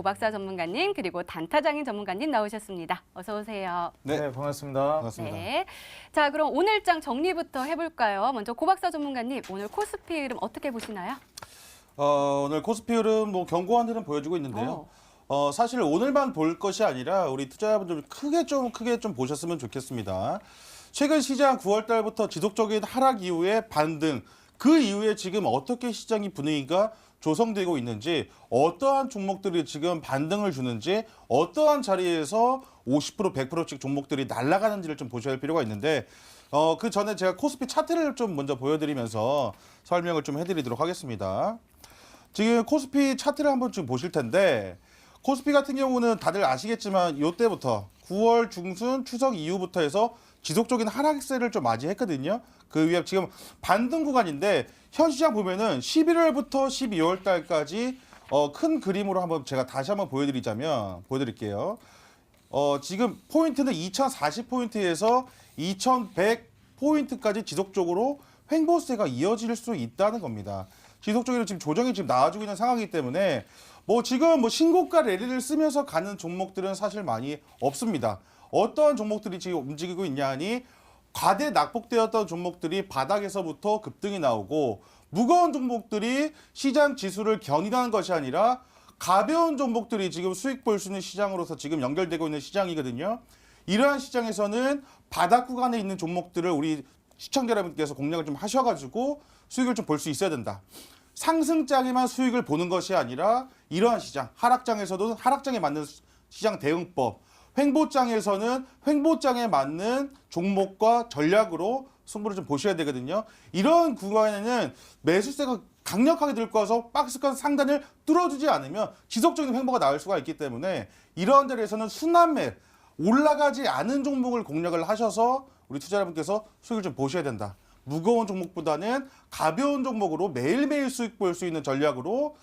고박사 전문가님 그리고 단타장인 전문가님 나오셨습니다. 어서 오세요. 네, 반갑습니다. 반갑습니다. 네. 자, 그럼 오늘장 정리부터 해볼까요? 먼저 고박사 전문가님, 오늘 코스피 흐름 어떻게 보시나요? 오늘 코스피 흐름 뭐 견고한 흐름 보여주고 있는데요. 사실 오늘만 볼 것이 아니라 우리 투자자분들 크게 좀 보셨으면 좋겠습니다. 최근 시장 9월 달부터 지속적인 하락 이후에 반등, 그 이후에 지금 어떻게 시장이 분위기가 조성되고 있는지, 어떠한 종목들이 지금 반등을 주는지, 어떠한 자리에서 50%, 100%씩 종목들이 날아가는지를 좀 보셔야 할 필요가 있는데, 그 전에 제가 코스피 차트를 좀 먼저 보여드리면서 설명을 좀 해드리도록 하겠습니다. 지금 코스피 차트를 한번 좀 보실 텐데, 코스피 같은 경우는 다들 아시겠지만 이때부터 9월 중순 추석 이후부터 해서 지속적인 하락세를 좀 맞이했거든요. 그 위에 지금 반등 구간인데 현 시장 보면은 11월부터 12월 달까지 큰 그림으로 한번 제가 다시 한번 보여드릴게요. 지금 포인트는 2040포인트에서 2100포인트까지 지속적으로 횡보세가 이어질 수 있다는 겁니다. 지속적으로 지금 조정이 지금 나와주고 있는 상황이기 때문에 지금 신고가 랠리를 쓰면서 가는 종목들은 사실 많이 없습니다. 어떠한 종목들이 지금 움직이고 있냐 하니 과대 낙폭되었던 종목들이 바닥에서부터 급등이 나오고 무거운 종목들이 시장 지수를 견인하는 것이 아니라 가벼운 종목들이 지금 수익 볼 수 있는 시장으로서 지금 연결되고 있는 시장이거든요. 이러한 시장에서는 바닥 구간에 있는 종목들을 우리 시청자 여러분께서 공략을 좀 하셔가지고 수익을 좀 볼 수 있어야 된다. 상승장에만 수익을 보는 것이 아니라 이러한 시장, 하락장에서도 하락장에 맞는 시장 대응법, 횡보장에서는 횡보장에 맞는 종목과 전략으로 승부를 좀 보셔야 되거든요. 이런 구간에는 매수세가 강력하게 들고와서 박스권 상단을 뚫어주지 않으면 지속적인 횡보가 나올 수가 있기 때문에 이러한 자리에서는 순환매, 올라가지 않은 종목을 공략을 하셔서 우리 투자자분께서 수익을 좀 보셔야 된다. 무거운 종목보다는 가벼운 종목으로 매일매일 수익 볼 수 있는 전략으로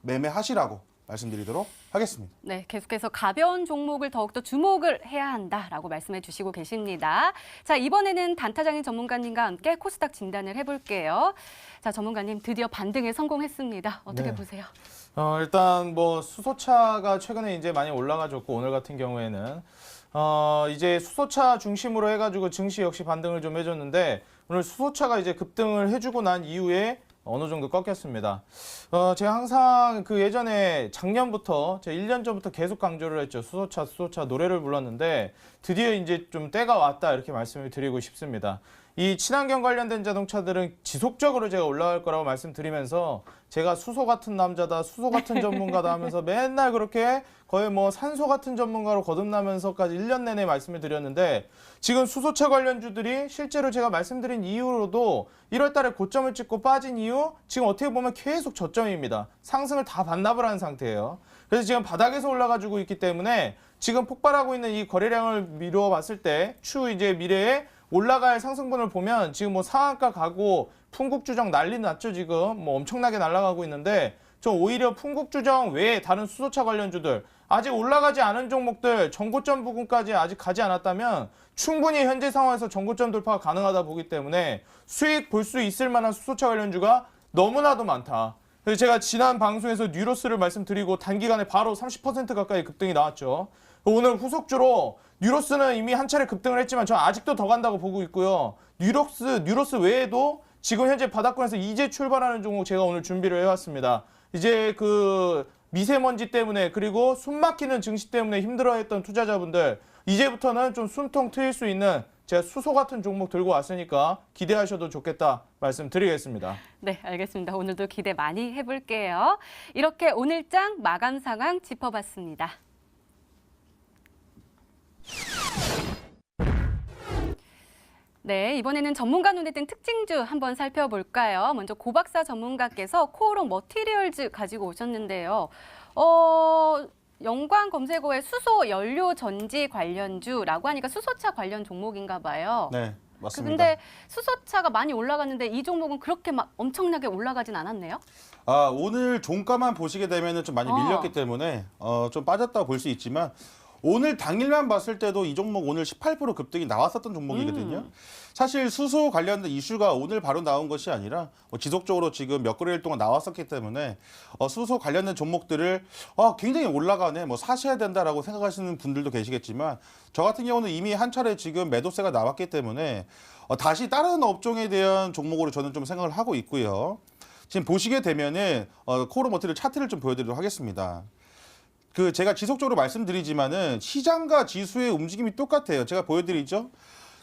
매매하시라고 말씀드리도록 하겠습니다. 네, 계속해서 가벼운 종목을 더욱더 주목을 해야 한다라고 말씀해 주시고 계십니다. 자, 이번에는 단타장인 전문가님과 함께 코스닥 진단을 해볼게요. 자, 전문가님 드디어 반등에 성공했습니다. 어떻게 네. 보세요? 일단 수소차가 최근에 이제 많이 올라가졌고 오늘 같은 경우에는 이제 수소차 중심으로 해가지고 증시 역시 반등을 좀 해줬는데 오늘 수소차가 이제 급등을 해주고 난 이후에 어느 정도 꺾였습니다. 제가 항상 그 예전에 작년부터 제가 1년 전부터 계속 강조를 했죠. 수소차 노래를 불렀는데 드디어 이제 좀 때가 왔다 이렇게 말씀을 드리고 싶습니다. 이 친환경 관련된 자동차들은 지속적으로 제가 올라갈 거라고 말씀드리면서 제가 수소 같은 남자다, 수소 같은 전문가다 하면서 맨날 그렇게 거의 산소 같은 전문가로 거듭나면서까지 1년 내내 말씀을 드렸는데 지금 수소차 관련주들이 실제로 제가 말씀드린 이후로도 1월 달에 고점을 찍고 빠진 이후 지금 어떻게 보면 계속 저점입니다. 상승을 다 반납을 한 상태예요. 그래서 지금 바닥에서 올라가지고 있기 때문에 지금 폭발하고 있는 이 거래량을 미루어 봤을 때 추후 이제 미래에 올라갈 상승분을 보면 지금 상한가 가고 풍국주정 난리 났죠. 지금 엄청나게 날아가고 있는데 저 오히려 풍국주정 외에 다른 수소차 관련주들 아직 올라가지 않은 종목들 전고점 부근까지 아직 가지 않았다면 충분히 현재 상황에서 전고점 돌파가 가능하다 보기 때문에 수익 볼 수 있을 만한 수소차 관련주가 너무나도 많다. 그래서 제가 지난 방송에서 뉴로스를 말씀드리고 단기간에 바로 30% 가까이 급등이 나왔죠. 오늘 후속주로 뉴로스는 이미 한 차례 급등을 했지만 저 아직도 더 간다고 보고 있고요. 뉴로스 외에도 지금 현재 바닥권에서 이제 출발하는 종목 제가 오늘 준비를 해왔습니다. 이제 그 미세먼지 때문에 그리고 숨막히는 증시 때문에 힘들어했던 투자자분들 이제부터는 좀 숨통 트일 수 있는 제가 수소 같은 종목 들고 왔으니까 기대하셔도 좋겠다 말씀드리겠습니다. 네, 알겠습니다. 오늘도 기대 많이 해볼게요. 이렇게 오늘장 마감 상황 짚어봤습니다. 네, 이번에는 전문가 눈에 띈 특징주 한번 살펴볼까요? 먼저 고박사 전문가께서 코오롱 머티리얼즈 가지고 오셨는데요. 연관 검색어에 수소 연료 전지 관련주라고 하니까 수소차 관련 종목인가 봐요. 네, 맞습니다. 근데 수소차가 많이 올라갔는데 이 종목은 그렇게 막 엄청나게 올라가진 않았네요. 오늘 종가만 보시게 되면 좀 많이 밀렸기 때문에 좀 빠졌다고 볼 수 있지만 오늘 당일만 봤을 때도 이 종목 오늘 18% 급등이 나왔었던 종목이거든요. 사실 수소 관련된 이슈가 오늘 바로 나온 것이 아니라 지속적으로 지금 몇 거래일 동안 나왔었기 때문에 수소 관련된 종목들을 굉장히 올라가네, 뭐 사셔야 된다라고 생각하시는 분들도 계시겠지만 저 같은 경우는 이미 한 차례 지금 매도세가 나왔기 때문에 다시 다른 업종에 대한 종목으로 저는 좀 생각을 하고 있고요. 지금 보시게 되면은 코어 머티리얼 차트를 좀 보여드리도록 하겠습니다. 제가 지속적으로 말씀드리지만은 시장과 지수의 움직임이 똑같아요. 제가 보여드리죠.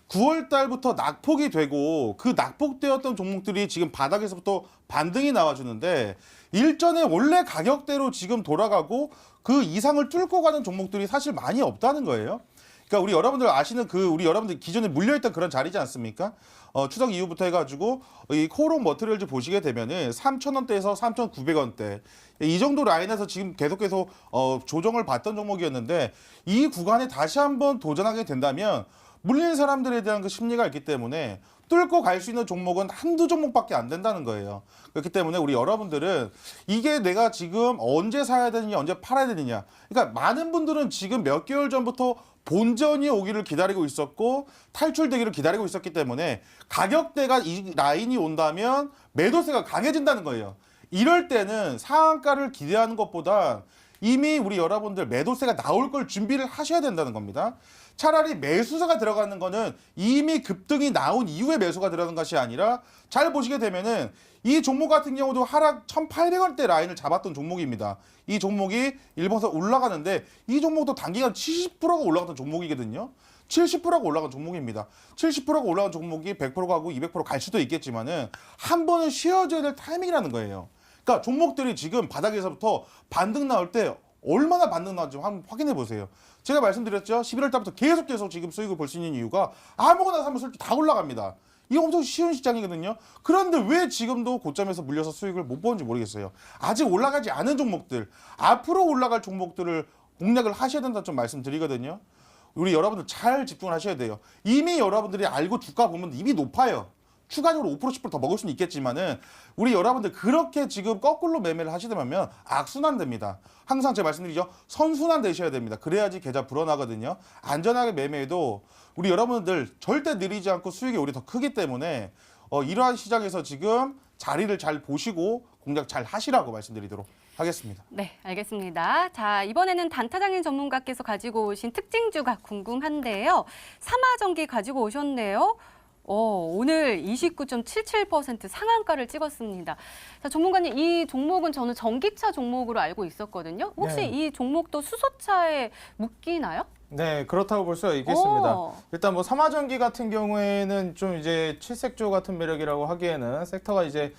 9월 달부터 낙폭이 되고 그 낙폭되었던 종목들이 지금 바닥에서부터 반등이 나와주는데 일전에 원래 가격대로 지금 돌아가고 그 이상을 뚫고 가는 종목들이 사실 많이 없다는 거예요. 그러니까 우리 여러분들 아시는 우리 여러분들 기존에 물려있던 그런 자리지 않습니까? 추석 이후부터 해가지고 이 코어롱 머티리얼즈 보시게 되면은 3,000원대에서 3,900원대 이 정도 라인에서 지금 계속 조정을 받던 종목이었는데 이 구간에 다시 한번 도전하게 된다면 물리는 사람들에 대한 그 심리가 있기 때문에 뚫고 갈 수 있는 종목은 한두 종목밖에 안 된다는 거예요. 그렇기 때문에 우리 여러분들은 이게 내가 지금 언제 사야 되느냐, 언제 팔아야 되느냐. 그러니까 많은 분들은 지금 몇 개월 전부터 본전이 오기를 기다리고 있었고 탈출되기를 기다리고 있었기 때문에 가격대가 이 라인이 온다면 매도세가 강해진다는 거예요. 이럴 때는 상한가를 기대하는 것보다 이미 우리 여러분들 매도세가 나올 걸 준비를 하셔야 된다는 겁니다. 차라리 매수세가 들어가는 거는 이미 급등이 나온 이후에 매수가 들어가는 것이 아니라 잘 보시게 되면은 이 종목 같은 경우도 하락 1,800원대 라인을 잡았던 종목입니다. 이 종목이 일본에서 올라가는데 이 종목도 단기간 70%가 올라갔던 종목이거든요. 70%가 올라간 종목입니다. 70%가 올라간 종목이 100% 가고 200% 갈 수도 있겠지만은 한 번은 쉬어줘야 될 타이밍이라는 거예요. 그러니까 종목들이 지금 바닥에서부터 반등 나올 때 얼마나 반등 나올지 한번 확인해 보세요. 제가 말씀드렸죠. 11월 달부터 계속 지금 수익을 볼 수 있는 이유가 아무거나 사면 솔직히 다 올라갑니다. 이거 엄청 쉬운 시장이거든요. 그런데 왜 지금도 고점에서 물려서 수익을 못 보는지 모르겠어요. 아직 올라가지 않은 종목들, 앞으로 올라갈 종목들을 공략을 하셔야 된다 좀 말씀드리거든요. 우리 여러분들 잘 집중을 하셔야 돼요. 이미 여러분들이 알고 주가 보면 이미 높아요. 추가적으로 5% 10% 더 먹을 수는 있겠지만은 우리 여러분들 그렇게 지금 거꾸로 매매를 하시다면 악순환 됩니다. 항상 제가 말씀드리죠. 선순환 되셔야 됩니다. 그래야지 계좌 불어나거든요. 안전하게 매매해도 우리 여러분들 절대 느리지 않고 수익이 오히려 더 크기 때문에 이러한 시장에서 지금 자리를 잘 보시고 공략 잘 하시라고 말씀드리도록 하겠습니다. 네, 알겠습니다. 자, 이번에는 단타장인 전문가께서 가지고 오신 특징주가 궁금한데요. 삼화전기 가지고 오셨네요. 오늘 29.77% 상한가를 찍었습니다. 자, 전문가님, 이 종목은 저는 전기차 종목으로 알고 있었거든요. 혹시 네. 이 종목도 수소차에 묶이나요? 네, 그렇다고 볼 수가 있겠습니다. 일단 뭐 삼화전기 같은 경우에는 좀 이제 칠색조 같은 매력이라고 하기에는 섹터가 이제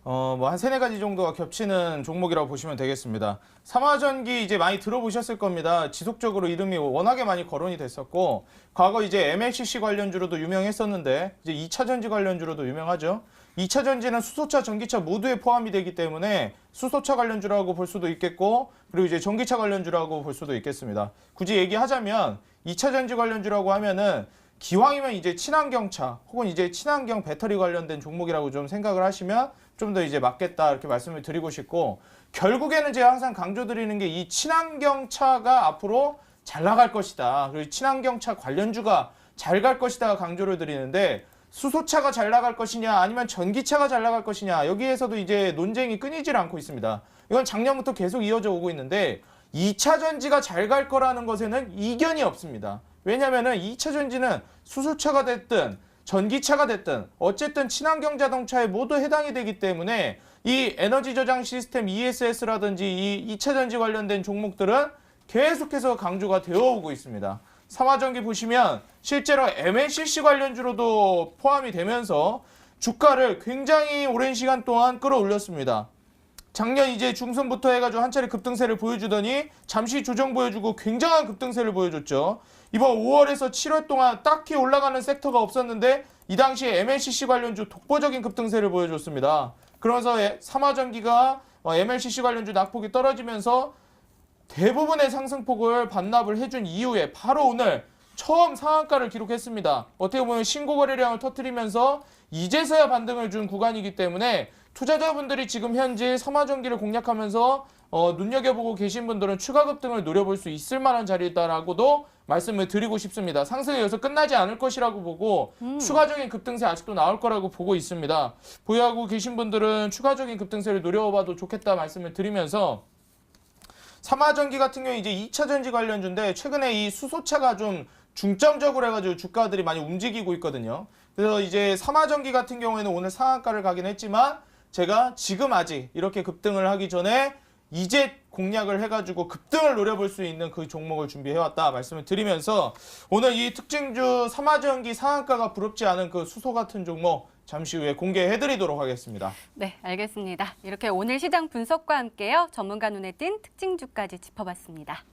뭐 한 세네 가지 정도가 겹치는 종목이라고 보시면 되겠습니다. 삼화전기 이제 많이 들어보셨을 겁니다. 지속적으로 이름이 워낙에 많이 거론이 됐었고, 과거 이제 MLCC 관련주로도 유명했었는데, 이제 2차 전지 관련주로도 유명하죠. 2차 전지는 수소차, 전기차 모두에 포함이 되기 때문에 수소차 관련주라고 볼 수도 있겠고, 그리고 이제 전기차 관련주라고 볼 수도 있겠습니다. 굳이 얘기하자면 2차 전지 관련주라고 하면은 기왕이면 이제 친환경차 혹은 이제 친환경 배터리 관련된 종목이라고 좀 생각을 하시면 좀 더 이제 맞겠다 이렇게 말씀을 드리고 싶고, 결국에는 제가 항상 강조드리는 게 이 친환경차가 앞으로 잘 나갈 것이다. 그리고 친환경차 관련주가 잘 갈 것이다 강조를 드리는데, 수소차가 잘 나갈 것이냐 아니면 전기차가 잘 나갈 것이냐 여기에서도 이제 논쟁이 끊이질 않고 있습니다. 이건 작년부터 계속 이어져 오고 있는데 2차 전지가 잘 갈 거라는 것에는 이견이 없습니다. 왜냐면은 2차 전지는 수소차가 됐든 전기차가 됐든 어쨌든 친환경 자동차에 모두 해당이 되기 때문에 이 에너지 저장 시스템 ESS라든지 이 2차 전지 관련된 종목들은 계속해서 강조가 되어 오고 있습니다. 삼화전기 보시면 실제로 MLCC 관련주로도 포함이 되면서 주가를 굉장히 오랜 시간 동안 끌어올렸습니다. 작년 이제 중순부터 해가지고 한 차례 급등세를 보여주더니 잠시 조정 보여주고 굉장한 급등세를 보여줬죠. 이번 5월에서 7월 동안 딱히 올라가는 섹터가 없었는데 이 당시에 MLCC 관련주 독보적인 급등세를 보여줬습니다. 그러면서 삼화전기가 MLCC 관련주 낙폭이 떨어지면서 대부분의 상승폭을 반납을 해준 이후에 바로 오늘 처음 상한가를 기록했습니다. 어떻게 보면 신고 거래량을 터뜨리면서 이제서야 반등을 준 구간이기 때문에 투자자분들이 지금 현재 삼화전기를 공략하면서 눈여겨보고 계신 분들은 추가 급등을 노려볼 수 있을 만한 자리다라고도 말씀을 드리고 싶습니다. 상승이 여기서 끝나지 않을 것이라고 보고 추가적인 급등세 아직도 나올 거라고 보고 있습니다. 보유하고 계신 분들은 추가적인 급등세를 노려봐도 좋겠다 말씀을 드리면서 삼화전기 같은 경우에 이제 2차 전지 관련주인데 최근에 이 수소차가 좀 중점적으로 해가지고 주가들이 많이 움직이고 있거든요. 그래서 이제 삼화전기 같은 경우에는 오늘 상한가를 가긴 했지만 제가 지금 아직 이렇게 급등을 하기 전에 이제 공략을 해가지고 급등을 노려볼 수 있는 그 종목을 준비해왔다 말씀을 드리면서 오늘 이 특징주 삼화전기 상한가가 부럽지 않은 그 수소 같은 종목 잠시 후에 공개해드리도록 하겠습니다. 네, 알겠습니다. 이렇게 오늘 시장 분석과 함께요. 전문가 눈에 띈 특징주까지 짚어봤습니다.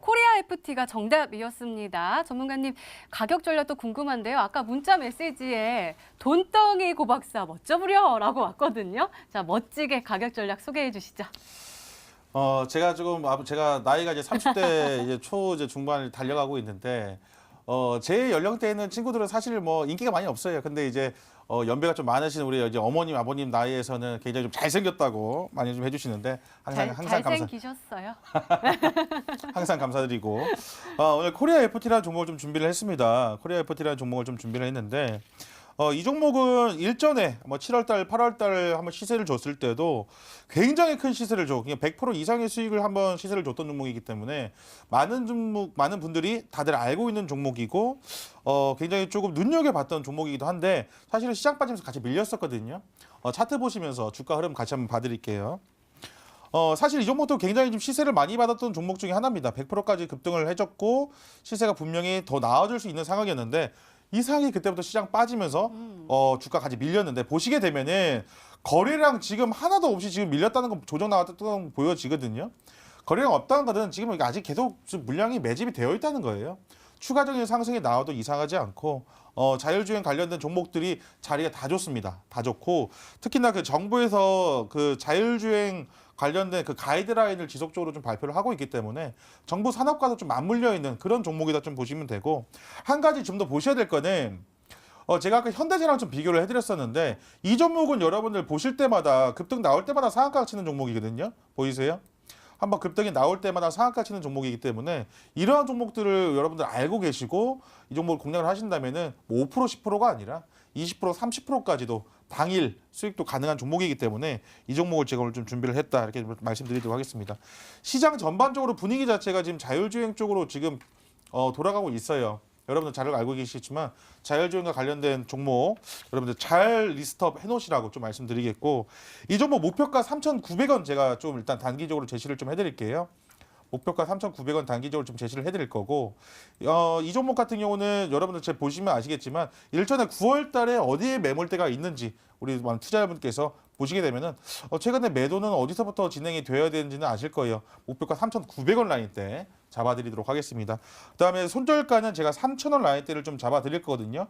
코리아 FT가 정답이었습니다. 전문가님, 가격 전략도 궁금한데요. 아까 문자 메시지에 돈덩이 고박사 멋져부려라고 왔거든요. 자, 멋지게 가격 전략 소개해 주시죠. 제가 나이가 이제 30대 이제 이제 중반을 달려가고 있는데 제 연령대에 있는 친구들은 사실 뭐 인기가 많이 없어요. 근데 이제 연배가 좀 많으신 우리 이제 어머님, 아버님 나이에서는 굉장히 좀 잘생겼다고 많이 좀 해주시는데 항상 잘생기셨어요. 항상 감사드리고 오늘 코리아 FT라는 종목을 좀 준비를 했습니다. 코리아 FT라는 종목을 좀 준비를 했는데 이 종목은 일전에 뭐 7월달, 8월달 한번 시세를 줬을 때도 굉장히 큰 시세를 줘. 그냥 100% 이상의 수익을 한번 시세를 줬던 종목이기 때문에 많은 분들이 다들 알고 있는 종목이고 굉장히 조금 눈여겨봤던 종목이기도 한데 사실은 시장 빠지면서 같이 밀렸었거든요. 차트 보시면서 주가 흐름 같이 한번 봐드릴게요. 사실 이 종목도 굉장히 좀 시세를 많이 받았던 종목 중에 하나입니다. 100%까지 급등을 해줬고 시세가 분명히 더 나아질 수 있는 상황이었는데 이상하게 그때부터 시장 빠지면서 주가 같이 밀렸는데 보시게 되면은 거래량 지금 하나도 없이 지금 밀렸다는 건 조정 나왔다는 건 보여지거든요. 거래량 없다는 것은 지금 아직 계속 물량이 매집이 되어 있다는 거예요. 추가적인 상승이 나와도 이상하지 않고 자율주행 관련된 종목들이 자리가 다 좋습니다. 다 좋고 특히나 그 정부에서 그 자율주행 관련된 그 가이드라인을 지속적으로 좀 발표를 하고 있기 때문에 정부 산업과도 좀 맞물려 있는 그런 종목이다 좀 보시면 되고 한 가지 좀 더 보셔야 될 거는 제가 아까 현대제랑 좀 비교를 해드렸었는데 이 종목은 여러분들 보실 때마다 급등 나올 때마다 상한가 치는 종목이거든요. 보이세요? 한번 급등이 나올 때마다 상한가 치는 종목이기 때문에 이러한 종목들을 여러분들 알고 계시고 이 종목을 공략을 하신다면은 5% 10%가 아니라 20% 30%까지도 당일 수익도 가능한 종목이기 때문에 이 종목을 제가 오늘 좀 준비를 했다 이렇게 말씀드리도록 하겠습니다. 시장 전반적으로 분위기 자체가 지금 자율주행 쪽으로 지금 돌아가고 있어요. 여러분들 잘 알고 계시겠지만 자율주행과 관련된 종목 여러분들 잘 리스트업 해놓으시라고 좀 말씀드리겠고 이 종목 목표가 3,900원 제가 좀 일단 단기적으로 제시를 좀 해드릴게요. 목표가 3,900원 단기적으로 좀 제시를 해드릴 거고 이 종목 같은 경우는 여러분들 제 보시면 아시겠지만 일전에 9월 달에 어디에 매물대가 있는지 우리 투자자분께서 보시게 되면은 최근에 매도는 어디서부터 진행이 되어야 되는지는 아실 거예요. 목표가 3,900원 라인대 잡아드리도록 하겠습니다. 그다음에 손절가는 제가 3,000원 라인대를 좀 잡아드릴 거거든요.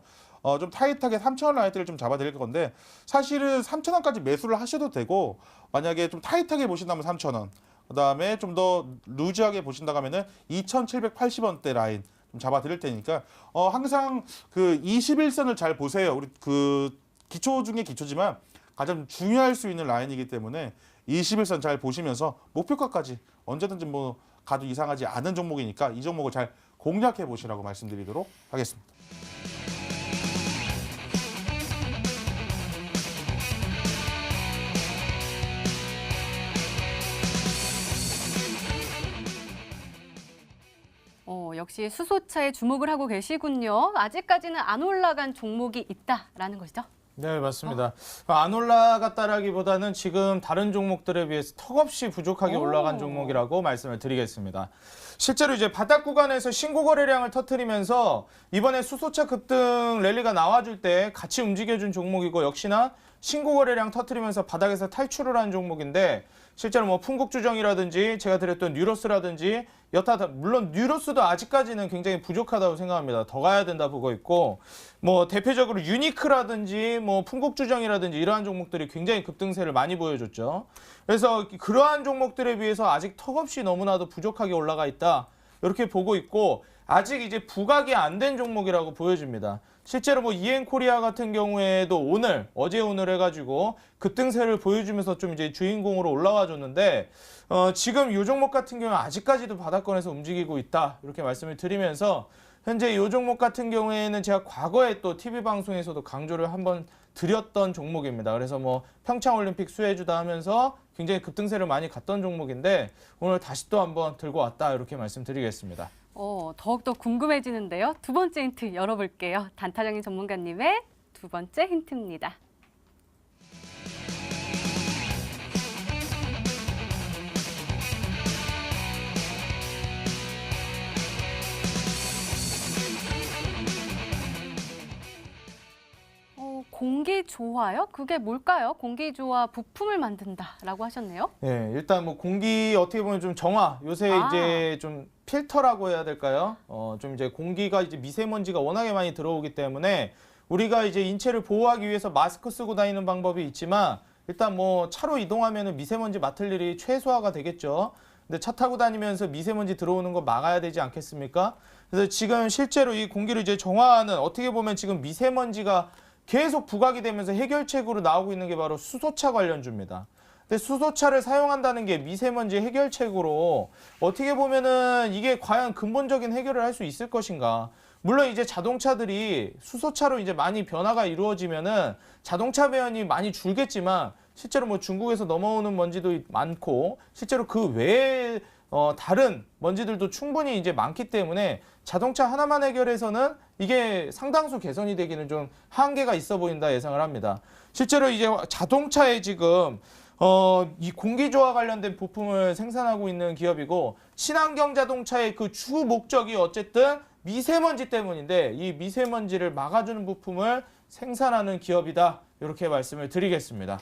좀 타이트하게 3,000원 라인대를 좀 잡아드릴 건데 사실은 3,000원까지 매수를 하셔도 되고 만약에 좀 타이트하게 보신다면 3,000원 그다음에 좀 더 루즈하게 보신다고 하면은 2,780원대 라인 좀 잡아 드릴 테니까 항상 그 21선을 잘 보세요. 우리 그 기초 중에 기초지만 가장 중요할 수 있는 라인이기 때문에 21선 잘 보시면서 목표가까지 언제든지 뭐 가도 이상하지 않은 종목이니까 이 종목을 잘 공략해 보시라고 말씀드리도록 하겠습니다. 역시 수소차에 주목을 하고 계시군요. 아직까지는 안 올라간 종목이 있다라는 것이죠. 네, 맞습니다. 안 올라갔다라기보다는 지금 다른 종목들에 비해서 턱없이 부족하게 올라간 종목이라고 말씀을 드리겠습니다. 실제로 이제 바닥 구간에서 신고 거래량을 터뜨리면서 이번에 수소차 급등 랠리가 나와줄 때 같이 움직여준 종목이고 역시나 신고 거래량 터뜨리면서 바닥에서 탈출을 한 종목인데 실제로 뭐 풍국주정이라든지 제가 드렸던 뉴로스라든지 여타 물론 뉴로스도 아직까지는 굉장히 부족하다고 생각합니다. 더 가야 된다 보고 있고 뭐 대표적으로 유니크라든지 뭐 풍국주정이라든지 이러한 종목들이 굉장히 급등세를 많이 보여줬죠. 그래서 그러한 종목들에 비해서 아직 턱없이 너무나도 부족하게 올라가 있다. 이렇게 보고 있고 아직 이제 부각이 안 된 종목이라고 보여집니다. 실제로 뭐 이엔코리아 같은 경우에도 어제 오늘 해가지고 급등세를 보여주면서 좀 이제 주인공으로 올라와 줬는데 지금 이 종목 같은 경우는 아직까지도 바닥권에서 움직이고 있다 이렇게 말씀을 드리면서 현재 이 종목 같은 경우에는 제가 과거에 또 TV 방송에서도 강조를 한번 드렸던 종목입니다. 그래서 뭐 평창올림픽 수혜주다 하면서 굉장히 급등세를 많이 갔던 종목인데 오늘 다시 또 한번 들고 왔다 이렇게 말씀드리겠습니다. 더욱더 궁금해지는데요. 두 번째 힌트 열어볼게요. 단타장인 전문가님의 두 번째 힌트입니다. 공기조화요? 그게 뭘까요? 공기조화 부품을 만든다라고 하셨네요. 네, 일단 뭐 공기 어떻게 보면 좀 정화 요새 이제 좀 필터라고 해야 될까요? 좀 이제 공기가 이제 미세먼지가 워낙에 많이 들어오기 때문에 우리가 이제 인체를 보호하기 위해서 마스크 쓰고 다니는 방법이 있지만 일단 뭐 차로 이동하면은 미세먼지 맡을 일이 최소화가 되겠죠. 근데 차 타고 다니면서 미세먼지 들어오는 거 막아야 되지 않겠습니까? 그래서 지금 실제로 이 공기를 이제 정화하는 어떻게 보면 지금 미세먼지가 계속 부각이 되면서 해결책으로 나오고 있는 게 바로 수소차 관련주입니다. 근데 수소차를 사용한다는 게 미세먼지 해결책으로 어떻게 보면은 이게 과연 근본적인 해결을 할 수 있을 것인가? 물론 이제 자동차들이 수소차로 이제 많이 변화가 이루어지면은 자동차 배연이 많이 줄겠지만 실제로 뭐 중국에서 넘어오는 먼지도 많고 실제로 그 외에 다른 먼지들도 충분히 이제 많기 때문에 자동차 하나만 해결해서는 이게 상당수 개선이 되기는 좀 한계가 있어 보인다 예상을 합니다. 실제로 이제 자동차에 지금 이 공기조화 관련된 부품을 생산하고 있는 기업이고 친환경 자동차의 그 주 목적이 어쨌든 미세먼지 때문인데 이 미세먼지를 막아주는 부품을 생산하는 기업이다 이렇게 말씀을 드리겠습니다.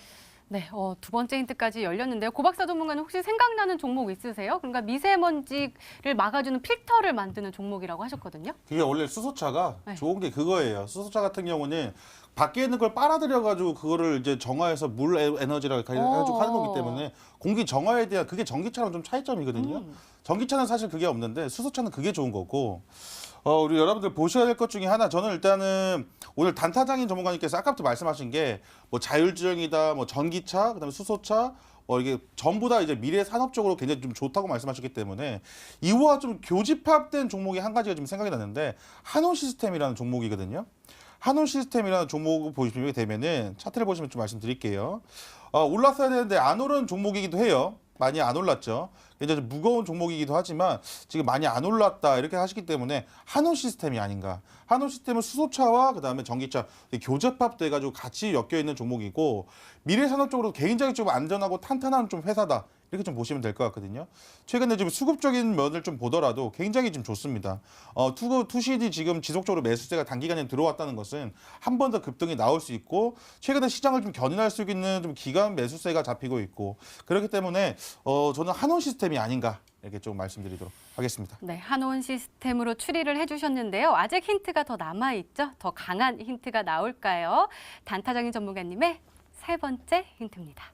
네, 두 번째 힌트까지 열렸는데요. 고박사 전문가는 혹시 생각나는 종목 있으세요? 그러니까 미세먼지를 막아주는 필터를 만드는 종목이라고 하셨거든요. 그게 원래 수소차가 네. 좋은 게 그거예요. 수소차 같은 경우는 밖에 있는 걸 빨아들여가지고 그거를 이제 정화해서 물 에너지라고 해가지고 하는 거기 때문에 공기 정화에 대한 그게 전기차랑 좀 차이점이거든요. 전기차는 사실 그게 없는데 수소차는 그게 좋은 거고. 우리 여러분들 보셔야 될 것 중에 하나, 저는 일단은 오늘 단타장인 전문가님께서 아까부터 말씀하신 게 뭐 자율주행이다, 뭐 전기차, 그다음에 수소차, 이게 전부 다 이제 미래 산업적으로 굉장히 좀 좋다고 말씀하셨기 때문에 이와 좀 교집합된 종목이 한 가지가 좀 생각이 났는데 한온 시스템이라는 종목이거든요. 한온 시스템이라는 종목을 보시게 되면은 차트를 보시면 좀 말씀드릴게요. 올랐어야 되는데 안 오른 종목이기도 해요. 많이 안 올랐죠. 굉장히 좀 무거운 종목이기도 하지만 지금 많이 안 올랐다 이렇게 하시기 때문에 한온 시스템이 아닌가. 한온 시스템은 수소차와 그다음에 전기차 교접합돼가지고 같이 엮여 있는 종목이고 미래 산업적으로 굉장히 좀 안전하고 탄탄한 좀 회사다. 이렇게 좀 보시면 될 것 같거든요. 최근에 좀 수급적인 면을 좀 보더라도 굉장히 좀 좋습니다. 투시디 지금 지속적으로 매수세가 단기간에 들어왔다는 것은 한 번 더 급등이 나올 수 있고 최근에 시장을 좀 견인할 수 있는 좀 기간 매수세가 잡히고 있고 그렇기 때문에 저는 한온 시스템이 아닌가 이렇게 좀 말씀드리도록 하겠습니다. 네, 한온 시스템으로 추리를 해주셨는데요. 아직 힌트가 더 남아있죠? 더 강한 힌트가 나올까요? 단타장인 전문가님의 세 번째 힌트입니다.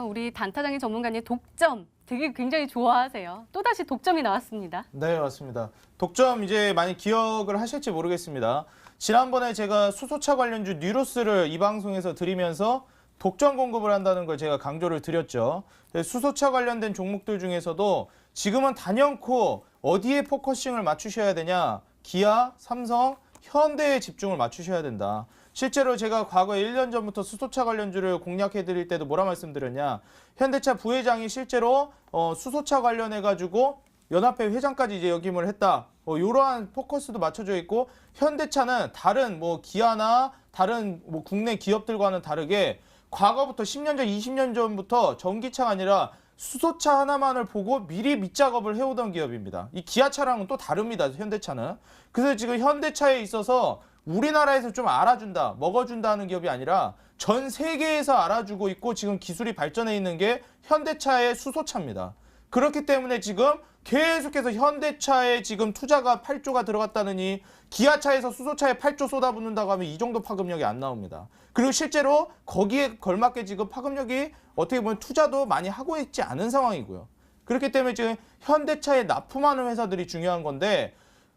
우리 단타장인 전문가님 독점 되게 굉장히 좋아하세요. 또다시 독점이 나왔습니다. 네, 맞습니다. 독점 이제 많이 기억을 하실지 모르겠습니다. 지난번에 제가 수소차 관련주 뉴로스를 이 방송에서 드리면서 독점 공급을 한다는 걸 제가 강조를 드렸죠. 수소차 관련된 종목들 중에서도 지금은 단연코 어디에 포커싱을 맞추셔야 되냐? 기아, 삼성, 현대에 집중을 맞추셔야 된다. 실제로 제가 과거에 1년 전부터 수소차 관련주를 공략해 드릴 때도 뭐라 말씀드렸냐. 현대차 부회장이 실제로 수소차 관련해 가지고 연합회 회장까지 이제 역임을 했다. 이러한 포커스도 맞춰져 있고 현대차는 다른 뭐 기아나 다른 뭐 국내 기업들과는 다르게 과거부터 10년 전, 20년 전부터 전기차가 아니라 수소차 하나만을 보고 미리 밑작업을 해오던 기업입니다. 이 기아차랑은 또 다릅니다. 현대차는. 그래서 지금 현대차에 있어서 우리나라에서 좀 알아준다, 먹어준다는 기업이 아니라 전 세계에서 알아주고 있고 지금 기술이 발전해 있는 게 현대차의 수소차입니다. 그렇기 때문에 지금 계속해서 현대차에 지금 투자가 8조가 들어갔다느니 기아차에서 수소차에 8조 쏟아붓는다고 하면 이 정도 파급력이 안 나옵니다. 그리고 실제로 거기에 걸맞게 지금 파급력이 어떻게 보면 투자도 많이 하고 있지 않은 상황이고요. 그렇기 때문에 지금 현대차에 납품하는 회사들이 중요한 건데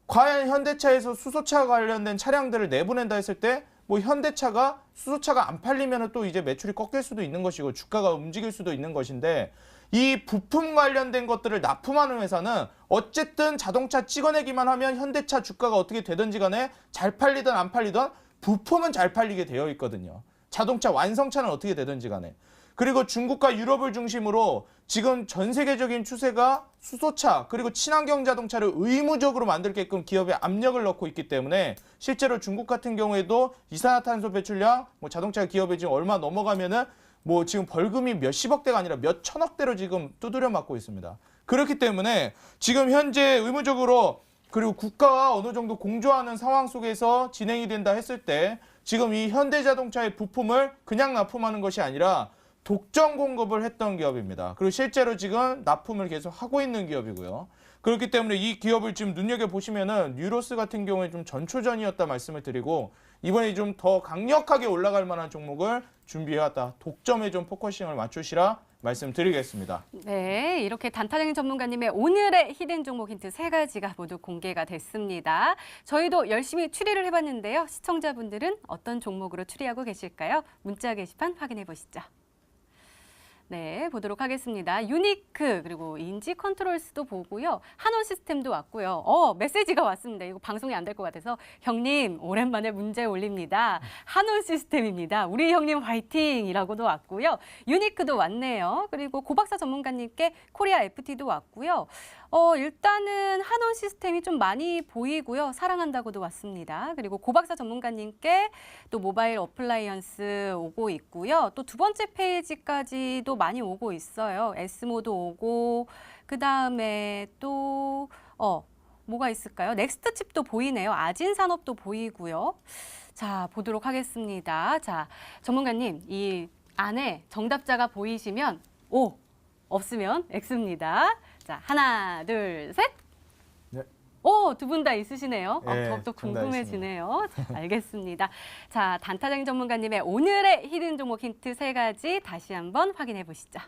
과연 현대차에서 수소차 관련된 차량들을 내보낸다 했을 때 뭐 현대차가 수소차가 안 팔리면 또 이제 매출이 꺾일 수도 있는 것이고 주가가 움직일 수도 있는 것인데 이 부품 관련된 것들을 납품하는 회사는 어쨌든 자동차 찍어내기만 하면 현대차 주가가 어떻게 되든지 간에 잘 팔리든 안 팔리든 부품은 잘 팔리게 되어 있거든요. 자동차 완성차는 어떻게 되든지 간에. 그리고 중국과 유럽을 중심으로 지금 전 세계적인 추세가 수소차 그리고 친환경 자동차를 의무적으로 만들게끔 기업에 압력을 넣고 있기 때문에 실제로 중국 같은 경우에도 이산화탄소 배출량 뭐 자동차 기업에 지금 얼마 넘어가면은 뭐 지금 벌금이 몇십억대가 아니라 몇천억대로 지금 두드려 맞고 있습니다. 그렇기 때문에 지금 현재 의무적으로 그리고 국가와 어느 정도 공조하는 상황 속에서 진행이 된다 했을 때 지금 이 현대자동차의 부품을 그냥 납품하는 것이 아니라 독점 공급을 했던 기업입니다. 그리고 실제로 지금 납품을 계속 하고 있는 기업이고요. 그렇기 때문에 이 기업을 지금 눈여겨보시면은 뉴로스 같은 경우에 좀 전초전이었다 말씀을 드리고 이번에 좀 더 강력하게 올라갈 만한 종목을 준비해왔다. 독점에 좀 포커싱을 맞추시라 말씀드리겠습니다. 네, 이렇게 단타장인 전문가님의 오늘의 히든 종목 힌트 3가지가 모두 공개가 됐습니다. 저희도 열심히 추리를 해봤는데요. 시청자분들은 어떤 종목으로 추리하고 계실까요? 문자 게시판 확인해 보시죠. 네, 보도록 하겠습니다. 유니크 그리고 인지 컨트롤스도 보고요. 한원 시스템도 왔고요. 메시지가 왔습니다. 이거 방송이 안 될 것 같아서 형님 오랜만에 문제 올립니다. 한원 시스템입니다. 우리 형님 화이팅이라고도 왔고요. 유니크도 왔네요. 그리고 고박사 전문가님께 코리아 FT도 왔고요. 일단은 한원 시스템이 좀 많이 보이고요. 사랑한다고도 왔습니다. 그리고 고박사 전문가님께 또 모바일 어플라이언스 오고 있고요. 또 두 번째 페이지까지도 많이 오고 있어요. 에스모도 오고 그다음에 또 뭐가 있을까요? 넥스트 칩도 보이네요. 아진 산업도 보이고요. 자, 보도록 하겠습니다. 자, 전문가님 이 안에 정답자가 보이시면 O, 없으면 X입니다. 자, 하나, 둘, 셋. 네. 두 분 다 있으시네요. 네, 더욱더 둘다 궁금해지네요. 자, 알겠습니다. 자, 단타장 전문가님의 오늘의 히든 종목 힌트 3가지 다시 한번 확인해 보시죠.